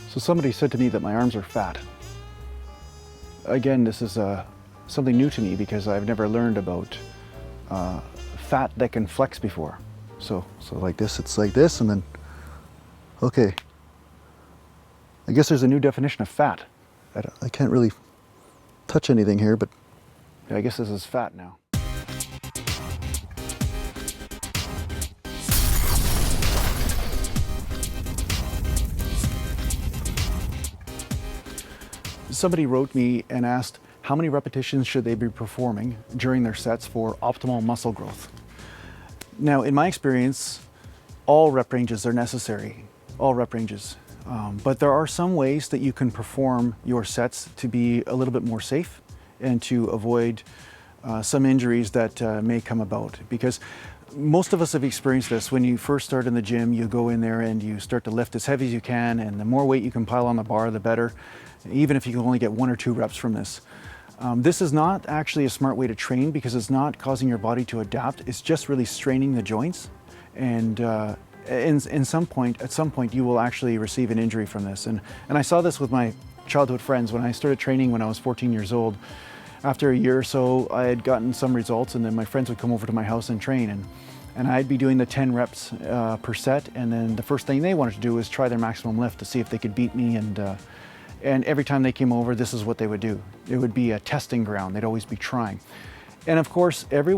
So somebody said to me that my arms are fat. Again, this is something new to me because I've never learned about fat that can flex before. So like this, it's like this, and then, okay. I guess there's a new definition of fat. I can't really touch anything here, but yeah, I guess this is fat now. Somebody wrote me and asked how many repetitions should they be performing during their sets for optimal muscle growth. Now, in my experience, all rep ranges are necessary, all rep ranges. But there are some ways that you can perform your sets to be a little bit more safe and to avoid some injuries that may come about. Because most of us have experienced this. When you first start in the gym, you go in there and you start to lift as heavy as you can, and the more weight you can pile on the bar, the better, even if you can only get 1 or 2 reps from this. This is not actually a smart way to train because it's not causing your body to adapt. It's just really straining the joints, and at some point you will actually receive an injury from this. And I saw this with my childhood friends when I started training when I was 14 years old. After a year or so, I had gotten some results, and then my friends would come over to my house and train, and I'd be doing the 10 reps per set, and then the first thing they wanted to do was try their maximum lift to see if they could beat me, and every time they came over, this is what they would do. It would be a testing ground. They'd always be trying. And of course, every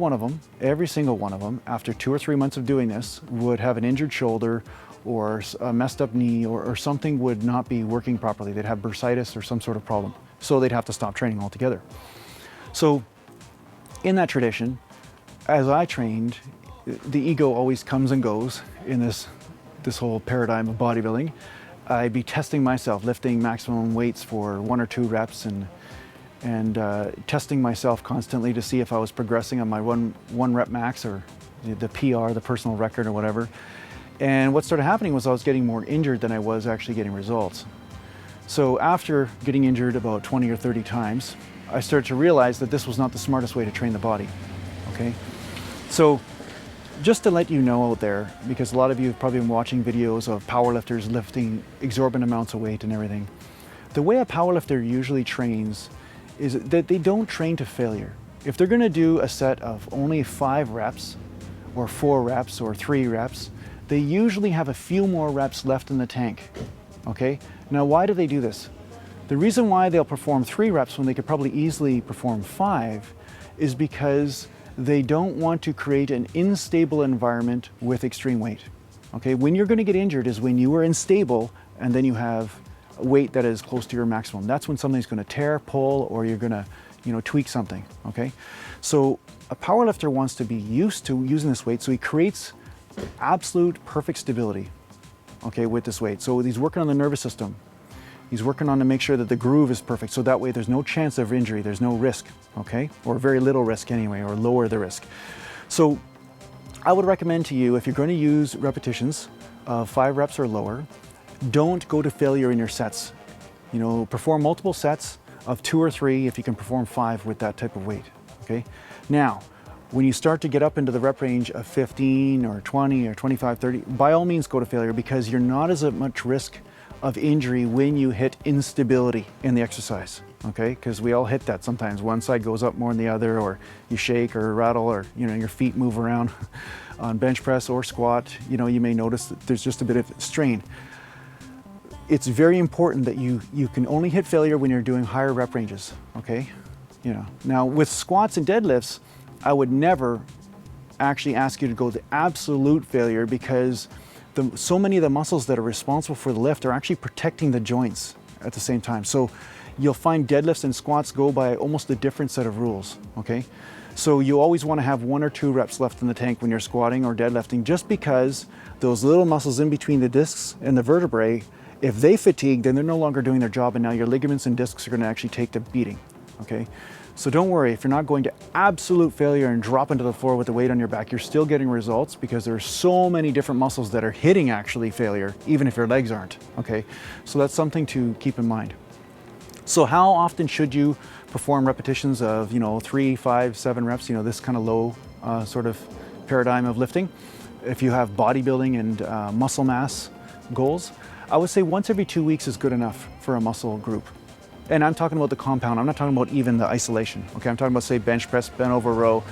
single one of them, after 2 or 3 months of doing this, would have an injured shoulder or a messed up knee, or something would not be working properly. They'd have bursitis or some sort of problem. So they'd have to stop training altogether. So in that tradition, as I trained, the ego always comes and goes in this whole paradigm of bodybuilding. I'd be testing myself, lifting maximum weights for 1 or 2 reps, and testing myself constantly to see if I was progressing on my one rep max, or the PR, the personal record, or whatever. And what started happening was I was getting more injured than I was actually getting results. So after getting injured about 20 or 30 times, I started to realize that this was not the smartest way to train the body, okay? So just to let you know out there, because a lot of you have probably been watching videos of powerlifters lifting exorbitant amounts of weight and everything. The way a powerlifter usually trains is that they don't train to failure. If they're gonna do a set of only 5 reps, or 4 reps, or 3 reps, they usually have a few more reps left in the tank, okay? Now, why do they do this? The reason why they'll perform 3 reps when they could probably easily perform 5 is because they don't want to create an unstable environment with extreme weight. Okay, when you're going to get injured is when you are unstable and then you have a weight that is close to your maximum. That's when something's going to tear, pull, or you're going to, tweak something. Okay, so a powerlifter wants to be used to using this weight, so he creates absolute perfect stability. Okay, with this weight. So he's working on the nervous system. He's working on to make sure that the groove is perfect, so that way there's no chance of injury, there's no risk, okay? Or very little risk anyway, or lower the risk. So I would recommend to you, if you're going to use repetitions of 5 reps or lower, don't go to failure in your sets. Perform multiple sets of 2 or 3 if you can perform 5 with that type of weight, okay? Now, when you start to get up into the rep range of 15 or 20 or 25, 30, by all means go to failure, because you're not as much risk of injury when you hit instability in the exercise, okay? Because we all hit that sometimes. One side goes up more than the other, or you shake or rattle, or your feet move around on bench press or squat. You may notice that there's just a bit of strain. It's very important that you can only hit failure when you're doing higher rep ranges, okay? Now with squats and deadlifts, I would never actually ask you to go to absolute failure, because so many of the muscles that are responsible for the lift are actually protecting the joints at the same time. So you'll find deadlifts and squats go by almost a different set of rules, okay? So you always want to have 1 or 2 reps left in the tank when you're squatting or deadlifting, just because those little muscles in between the discs and the vertebrae, if they fatigue, then they're no longer doing their job, and now your ligaments and discs are going to actually take the beating, okay? So don't worry, if you're not going to absolute failure and drop into the floor with the weight on your back, you're still getting results, because there are so many different muscles that are hitting actually failure, even if your legs aren't, okay? So that's something to keep in mind. So how often should you perform repetitions of, 3, 5, 7 reps, this kind of low sort of paradigm of lifting? If you have bodybuilding and muscle mass goals, I would say once every 2 weeks is good enough for a muscle group. And I'm talking about the compound. I'm not talking about even the isolation. Okay, I'm talking about, say, bench press, bent over row,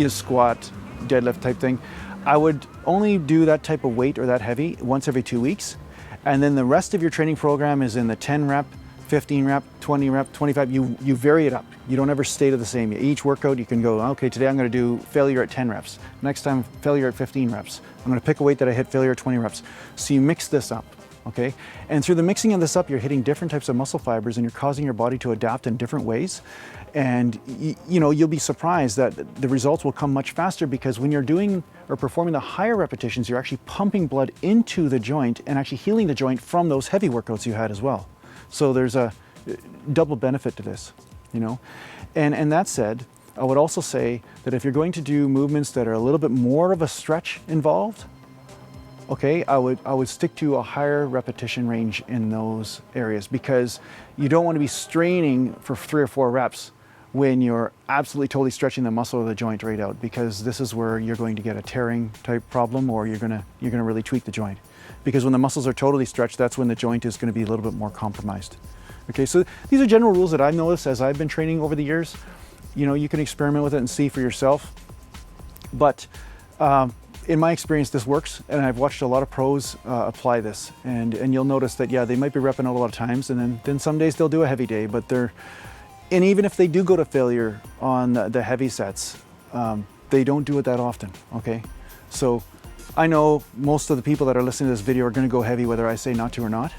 squat, deadlift type thing. I would only do that type of weight or that heavy once every 2 weeks. And then the rest of your training program is in the 10 rep, 15 rep, 20 rep, 25. You vary it up. You don't ever stay to the same. Each workout you can go, okay, today I'm going to do failure at 10 reps. Next time, failure at 15 reps. I'm going to pick a weight that I hit failure at 20 reps. So you mix this up. Okay, and through the mixing of this up, you're hitting different types of muscle fibers and you're causing your body to adapt in different ways. And you'll be surprised that the results will come much faster, because when you're doing or performing the higher repetitions, you're actually pumping blood into the joint and actually healing the joint from those heavy workouts you had as well. So there's a double benefit to this, And that said, I would also say that if you're going to do movements that are a little bit more of a stretch involved, okay, I would stick to a higher repetition range in those areas, because you don't want to be straining for 3 or 4 reps when you're absolutely totally stretching the muscle of the joint right out, because this is where you're going to get a tearing type problem, or you're gonna really tweak the joint. Because when the muscles are totally stretched, that's when the joint is going to be a little bit more compromised. Okay, so these are general rules that I've noticed as I've been training over the years. You can experiment with it and see for yourself. But in my experience, this works, and I've watched a lot of pros apply this, and you'll notice that, yeah, they might be repping out a lot of times, and then some days they'll do a heavy day, and even if they do go to failure on the heavy sets, they don't do it that often, okay? So I know most of the people that are listening to this video are gonna go heavy whether I say not to or not.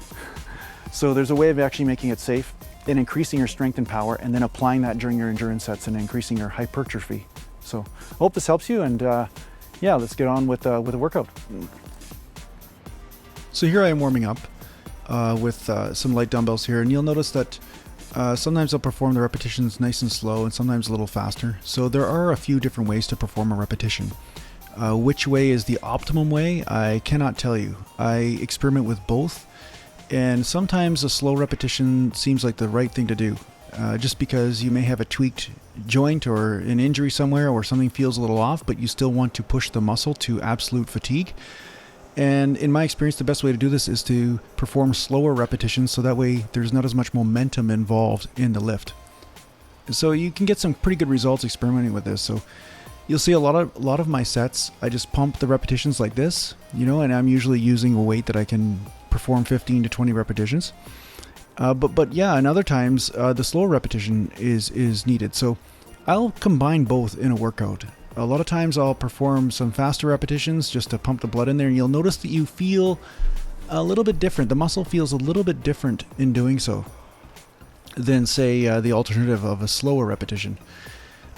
So there's a way of actually making it safe and increasing your strength and power, and then applying that during your endurance sets and increasing your hypertrophy. So I hope this helps you, and yeah, let's get on with the workout. So here I am warming up with some light dumbbells here, and you'll notice that sometimes I'll perform the repetitions nice and slow, and sometimes a little faster. So there are a few different ways to perform a repetition. Which way is the optimum way? I cannot tell you. I experiment with both, and sometimes a slow repetition seems like the right thing to do. Just because you may have a tweaked joint or an injury somewhere, or something feels a little off, but you still want to push the muscle to absolute fatigue. And in my experience, the best way to do this is to perform slower repetitions, so that way there's not as much momentum involved in the lift. So you can get some pretty good results experimenting with this. So you'll see a lot of my sets, I just pump the repetitions like this, and I'm usually using a weight that I can perform 15 to 20 repetitions. But yeah, and other times the slower repetition is needed. So I'll combine both in a workout. A lot of times I'll perform some faster repetitions just to pump the blood in there, and you'll notice that you feel a little bit different. The muscle feels a little bit different in doing so than, say, the alternative of a slower repetition.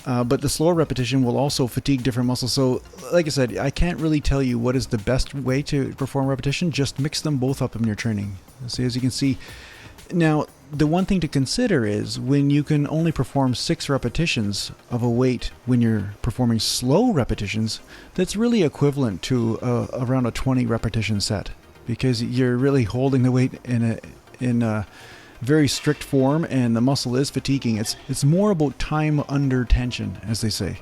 But the slower repetition will also fatigue different muscles. So like I said, I can't really tell you what is the best way to perform repetition. Just mix them both up in your training. So as you can see, now, the one thing to consider is when you can only perform 6 repetitions of a weight when you're performing slow repetitions, that's really equivalent to around a 20 repetition set, because you're really holding the weight in a very strict form, and the muscle is fatiguing. It's more about time under tension, as they say.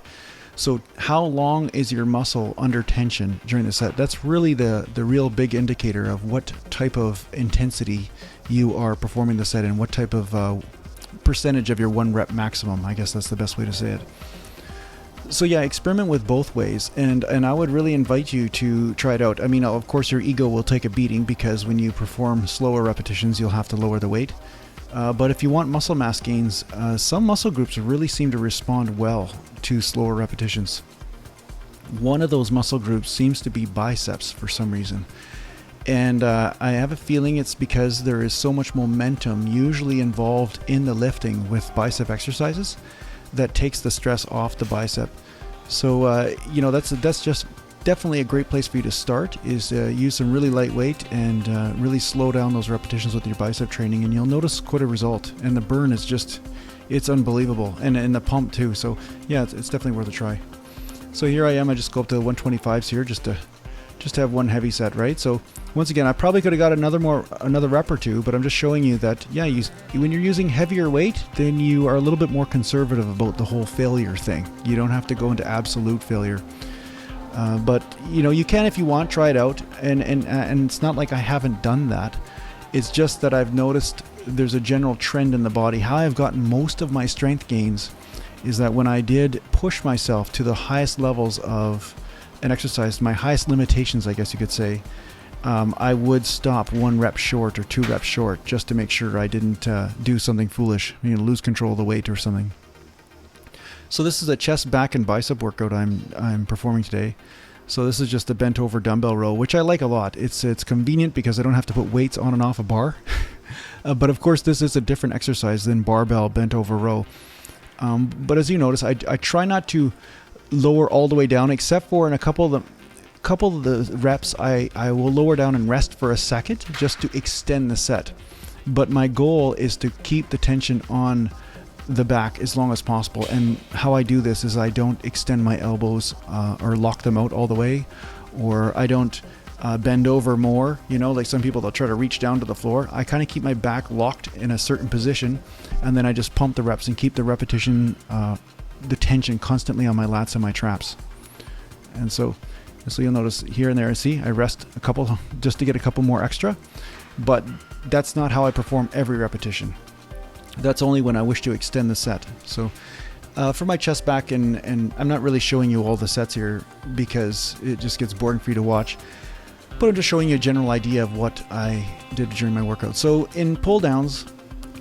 So how long is your muscle under tension during the set? That's really the real big indicator of what type of intensity you are performing the set, and what type of percentage of your 1 rep maximum. I guess that's the best way to say it. So yeah, experiment with both ways, and I would really invite you to try it out. I mean, of course your ego will take a beating, because when you perform slower repetitions, you'll have to lower the weight. But if you want muscle mass gains, some muscle groups really seem to respond well to slower repetitions. One of those muscle groups seems to be biceps for some reason. And I have a feeling it's because there is so much momentum usually involved in the lifting with bicep exercises that takes the stress off the bicep. So, that's just definitely a great place for you to start, is use some really light weight and really slow down those repetitions with your bicep training, and you'll notice quite a result. And the burn is it's unbelievable. And the pump too. So yeah, it's definitely worth a try. So here I am, I just go up to the 125s here just to have one heavy set, right? So once again, I probably could have got another rep or two, but I'm just showing you that, yeah, when you're using heavier weight, then you are a little bit more conservative about the whole failure thing. You don't have to go into absolute failure. But you know, you can, if you want, try it out, and it's not like I haven't done that. It's just that I've noticed there's a general trend in the body. How I've gotten most of my strength gains is that when I did push myself to the highest levels of an exercise, my highest limitations, I guess you could say, I would stop 1 rep short or 2 reps short just to make sure I didn't do something foolish, you know, lose control of the weight or something. So this is a chest, back, and bicep workout I'm performing today. So this is just a bent over dumbbell row, which I like a lot. It's convenient because I don't have to put weights on and off a bar. But of course, this is a different exercise than barbell bent over row. But as you notice, I try not to lower all the way down, except for in a couple of the reps, I will lower down and rest for a second just to extend the set. But my goal is to keep the tension on the back as long as possible. And how I do this is I don't extend my elbows or lock them out all the way, or I don't bend over more, you know, like some people, they'll try to reach down to the floor. I kind of keep my back locked in a certain position, and then I just pump the reps and keep the repetition, the tension constantly on my lats and my traps. And so you'll notice here and there, see, I rest a couple just to get a couple more extra, but that's not how I perform every repetition. That's only when I wish to extend the set. So for my chest, back, and I'm not really showing you all the sets here because it just gets boring for you to watch, but I'm just showing you a general idea of what I did during my workout. So in pull downs,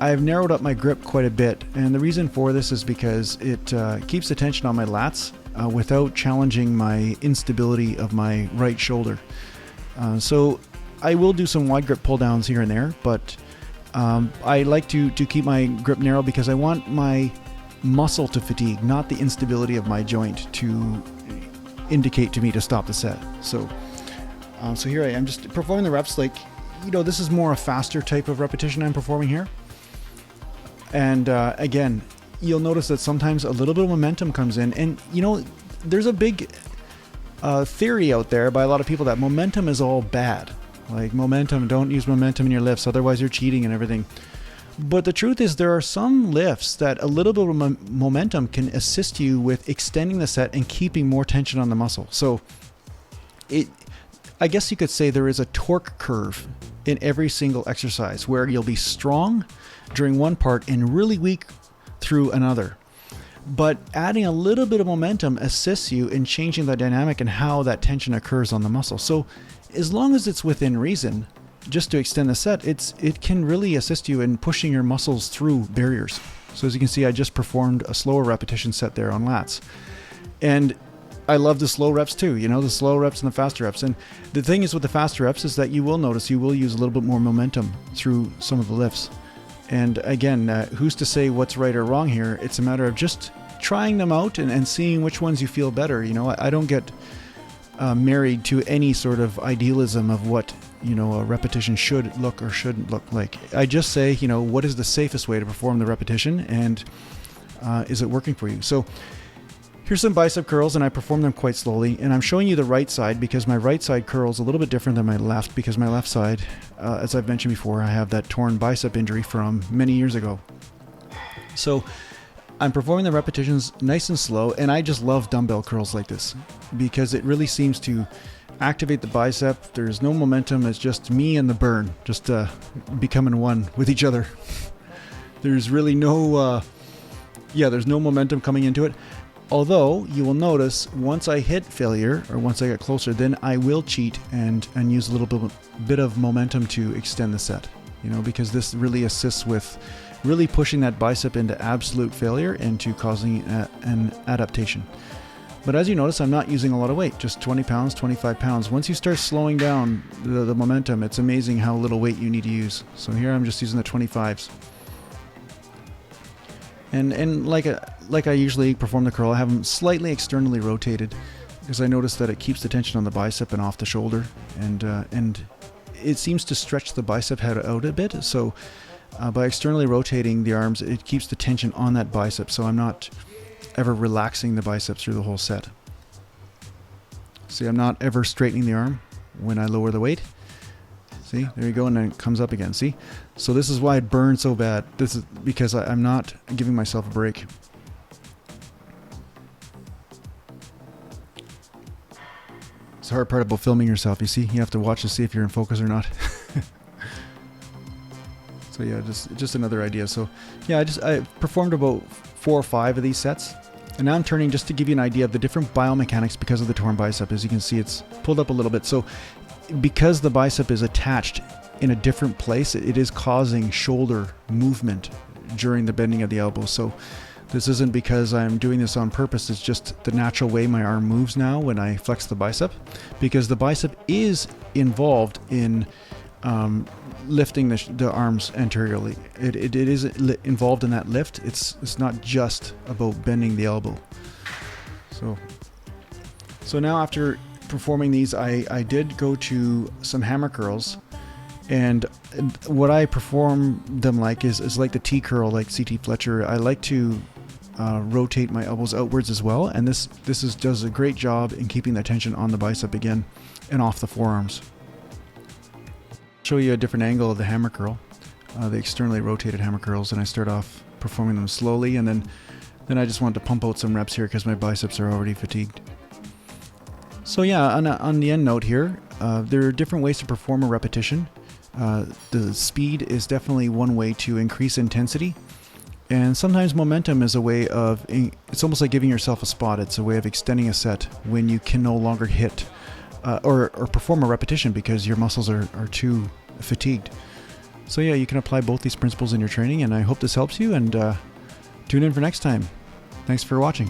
I've narrowed up my grip quite a bit, and the reason for this is because it keeps the tension on my lats without challenging my instability of my right shoulder. So I will do some wide grip pull downs here and there, but I like to keep my grip narrow because I want my muscle to fatigue, not the instability of my joint to indicate to me to stop the set. So here I am just performing the reps like, you know, this is more a faster type of repetition I'm performing here. And again, you'll notice that sometimes a little bit of momentum comes in, and you know, there's a big theory out there by a lot of people that momentum is all bad. Like momentum, don't use momentum in your lifts, otherwise you're cheating and everything. But the truth is there are some lifts that a little bit of momentum can assist you with extending the set and keeping more tension on the muscle. So I guess you could say there is a torque curve in every single exercise where you'll be strong during one part and really weak through another. But adding a little bit of momentum assists you in changing the dynamic and how that tension occurs on the muscle. So as long as it's within reason, just to extend the set, it can really assist you in pushing your muscles through barriers. So as you can see, I just performed a slower repetition set there on lats. And I love the slow reps too, you know, the slow reps and the faster reps. And the thing is with the faster reps is that you will notice you will use a little bit more momentum through some of the lifts. And again, who's to say what's right or wrong here? It's a matter of just trying them out and seeing which ones you feel better. You know, I don't get married to any sort of idealism of what, you know, a repetition should look or shouldn't look like. I just say, you know, what is the safest way to perform the repetition, and is it working for you? So here's some bicep curls, and I perform them quite slowly, and I'm showing you the right side because my right side curls a little bit different than my left, because my left side, as I've mentioned before, I have that torn bicep injury from many years ago. So I'm performing the repetitions nice and slow, and I just love dumbbell curls like this because it really seems to activate the bicep. There's no momentum. It's just me and the burn, just becoming one with each other. There's really no, there's no momentum coming into it. Although you will notice once I hit failure, or once I get closer, then I will cheat and use a little bit of momentum to extend the set, you know, because this really assists with really pushing that bicep into absolute failure and to causing an adaptation. But as you notice, I'm not using a lot of weight, just 20 pounds, 25 pounds. Once you start slowing down the momentum, it's amazing how little weight you need to use. So here I'm just using the 25s. And like I usually perform the curl, I have them slightly externally rotated because I notice that it keeps the tension on the bicep and off the shoulder, and it seems to stretch the bicep head out a bit. So by externally rotating the arms, it keeps the tension on that bicep, so I'm not ever relaxing the biceps through the whole set. See, I'm not ever straightening the arm when I lower the weight. See, there you go, and then it comes up again. See? So this is why it burns so bad. This is because I'm not giving myself a break. the hard part about filming yourself. You see, you have to watch to see if you're in focus or not. So yeah, just another idea. So yeah, I performed about 4 or 5 of these sets. And now I'm turning just to give you an idea of the different biomechanics because of the torn bicep. As you can see, it's pulled up a little bit. So because the bicep is attached in a different place, it is causing shoulder movement during the bending of the elbow. So this isn't because I'm doing this on purpose. It's just the natural way my arm moves now when I flex the bicep, because the bicep is involved in lifting the arms anteriorly. It is involved in that lift. It's not just about bending the elbow. So now after performing these, I did go to some hammer curls, and what I perform them like is like the T curl, like CT Fletcher. I like to rotate my elbows outwards as well, and this does a great job in keeping the tension on the bicep again and off the forearms. Show you a different angle of the hammer curl, the externally rotated hammer curls, and I start off performing them slowly, and then I just want to pump out some reps here because my biceps are already fatigued. So yeah, on the end note here, there are different ways to perform a repetition. The speed is definitely one way to increase intensity, and sometimes momentum is a way of, it's almost like giving yourself a spot. It's a way of extending a set when you can no longer hit or perform a repetition because your muscles are too fatigued. So yeah, you can apply both these principles in your training, and I hope this helps you, and tune in for next time. Thanks for watching.